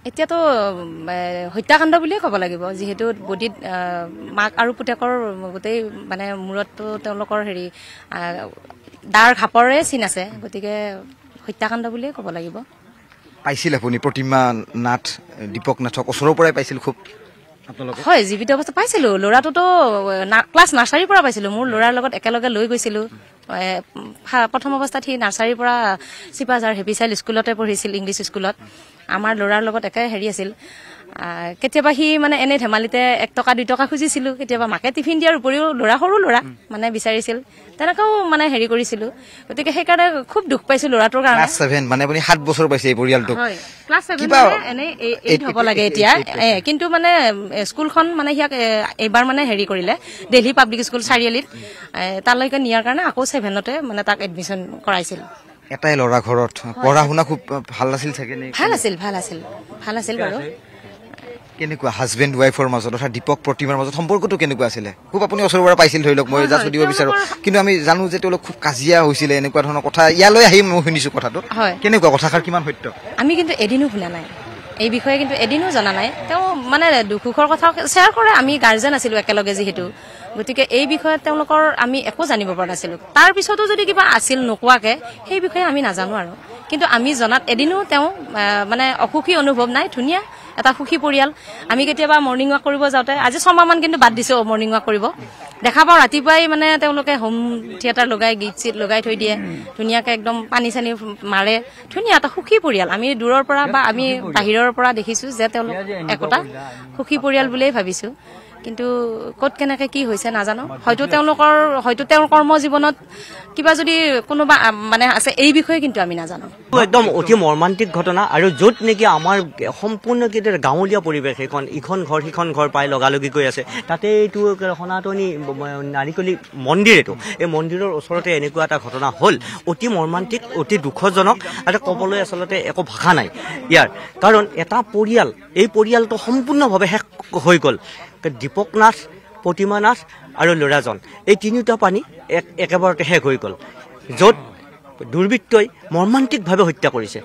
এতিয়াতো হত্যাকাণ্ড বুলিয়ে ক'ব লাগিব যিহেতু বডিত মাক আৰু পুতেকৰ গোটেই মানে মূৰতটো তেওঁলোকৰ হেৰি দাৰ ঘাপৰে চিন আছে গতিকে হত্যাকাণ্ড বুলিয়ে ক'ব লাগিব পাইছিল আপুনি প্ৰতিমা নাথ দীপক নাথক ওচৰৰ পৰাই পাইছিল খুব হয় জীৱিত অৱস্থা পাইছিলো ল'ৰাটোতো ক্লাছ নাৰ্চাৰীৰ পৰা পাইছিলো মোৰ ল'ৰাৰ লগত একেলগে লৈ গৈছিলো প্ৰথম অৱস্থাত সি নাৰ্চাৰীৰ পৰা চিপাঝাৰ হেপী চাইল্ড স্কুলতে পঢ়িছিল ইংলিছ স্কুলত আমাৰ ল'ৰাৰ লগত একে হেৰি আছিল কেতিয়াবা সি মানে এনে ধেমালিতে 1 টকা 2 টকা খুজিছিলো কেতিয়াবা মাকে টিফিন দিয়াৰ উপৰিও ল'ৰা সৰু ল'ৰা মানে বিচাৰিছিল তেনেকাও মানে হেৰি কৰিছিলো গতিকে সেইকাৰণে খুব দুখ পাইছো ল'ৰাটোৰ কাৰণে ক্লাছ 7 মানে আপুনি 7 বছৰ পাইছে এই পৰিয়ালটোক হয় ক্লাছ 7 মানে এনে এই হ'ব লাগে এতিয়া কিন্তু মানে স্কুলখন মানে হিয়াক এবাৰ মানে হেৰি কৰিলে দিল্লী পাব্লিক স্কুল চাৰিআলিত তালৈকে নিয়াৰ কাৰণে আকৌ 7তে মানে তাক এডমিশন কৰাইছিল এটাই ল'ৰা ঘৰত পঢ়া শুনা খুব ভাল আছিল থাকে নে ভাল আছিল বাৰু কেনেকুৱা হাজবেণ্ড ওয়াইফৰ মাজত অথা দীপক প্ৰতিমাৰ মাজত সম্পৰ্কটো কেনেকুৱা আছিল খুব আপুনি ওচৰৰ পৰা পাইছিল ধৰি লওক মই জাষ্ট দিব বিচাৰো কিন্তু আমি জানো যে তেওঁলোক খুব কাজিয়া হৈছিল এনেকুৱা ধৰণৰ কথা ইয়ালৈ আহি মই শুনিছো কথাটো কেনেকুৱা কথাষাৰ কিমান সত্য আমি কিন্তু এদিনো শুনা নাই এই বিষয়ে কিন্তু এদিনো জনা নাই তেওঁ মানে দুখৰ কথা শ্বেয়াৰ কৰে আমি গাৰ্জেন আছিলো একেলগে যিহেতু গতিকে এই বিষয়ে তেওঁলোকৰ আমি একো জানিব পৰা নাছিলো তাৰ পিছতো যদি কিবা আছিল নোকোৱাকে সেই বিষয়ে আমি নাজানো আৰু কিন্তু আমি জনাত এদিনো তেওঁ মানে অসুখী অনুভৱ নাই ধুনীয়া এটা সুখী পৰিয়াল আমি কেতিয়াবা মৰ্নিং ৱাক কৰিব যাওঁতে আজি 6 মাহ মান কিন্তু বাদ দিছো মৰ্নিং ৱাক কৰিব দেখা পাওঁ ৰাতিপুৱাই মানে তেওঁলোকে হোম থিয়েটাৰ লগাই গীত চিট লগাই থৈ দিয়ে ধুনীয়াকে একদম পানী চানি মাৰে ধুনীয়া এটা সুখী পৰিয়াল আমি দূৰৰ পৰা বা আমি বাহিৰৰ পৰা দেখিছো যে তেওঁলোক একোটা সুখী পৰিয়াল বুলিয়ে ভাবিছো কিন্তু কত কেনেকে কি হৈছে নাজানো হয়তো তেওঁৰ কৰ্ম জীৱনত কিবা যদি কোনোবা মানে আছে এই বিষয়ে কিন্তু আমি নাজানো একদম অতি মৰ্মান্তিক ঘটনা আৰু য'ত নেকি আমাৰ সম্পূৰ্ণ কিটা গাঁৱলীয়া পৰিৱেশ ইখন ঘৰ সিখন ঘৰ পাই লগালগি গৈ আছে তাতে এইটো সনাতনী নাৰিকলী মন্দিৰ এইটো এই মন্দিৰৰ ওচৰতে এনেকুৱা এটা ঘটনা হ'ল অতি মৰ্মান্তিক অতি দুখজনক আৰু ক'বলৈ আচলতে একো ভাষা নাই ইয়াৰ কাৰণ এটা পৰিয়াল এই পৰিয়ালটো সম্পূৰ্ণভাৱে শেষ হৈ গ'ল দীপক নাথ প্ৰতিমা নাথ আৰু ল'ৰাজন এই তিনিটা পানী একেবাৰতে শেষ হৈ গ'ল য'ত দুৰ্বৃত্তই মৰ্মান্তিকভাৱে হত্যা কৰিছে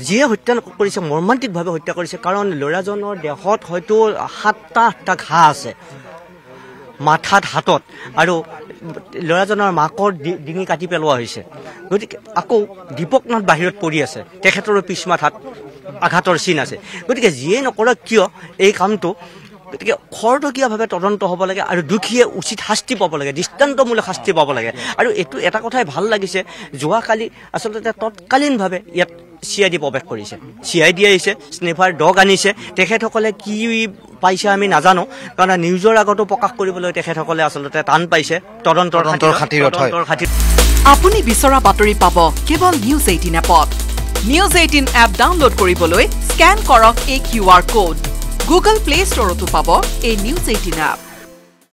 যিয়ে হত্যা কৰিছে মৰ্মান্তিকভাৱে হত্যা কৰিছে কাৰণ ল'ৰাজনৰ দেহত হয়তো 7টা ঘা আছে মাথাত হাতত আৰু ল'ৰাজনৰ মাকৰ ডিঙি কাটি পেলোৱা হৈছে গতিকে আকৌ দীপক নাথ বাহিৰত পৰি আছে তেখেতৰ পিছ মাথাত আঘাতৰ চিন আছে গতিকে যিয়ে নকৰক কিয় এই কামটো গতিকে খৰতকীয়াভাৱে তদন্ত হ'ব লাগে আৰু দুখীয়ে উচিত শাস্তি পাব লাগে দৃষ্টান্তমূলক শাস্তি পাব লাগে আৰু এইটো এটা কথাই ভাল লাগিছে যোৱাকালি আচলতে তৎকালীনভাৱে ইয়াত CID প্ৰৱেশ কৰিছে CID আহিছে স্নেফাৰ ডগ আনিছে তেখেতসকলে কি পাইছে আমি নাজানো কাৰণ নিউজৰ আগতো প্ৰকাশ কৰিবলৈ তেখেতসকলে আচলতে টান পাইছে তদন্তৰ খাতিৰত আপুনি বিচৰা বাতৰি পাব কেৱল নিউজ 18 এপত নিউজ 18 এপ ডাউনলোড কৰিবলৈ স্ক্যান কৰক এই QR code Google Play Store to pabo a News 18 app.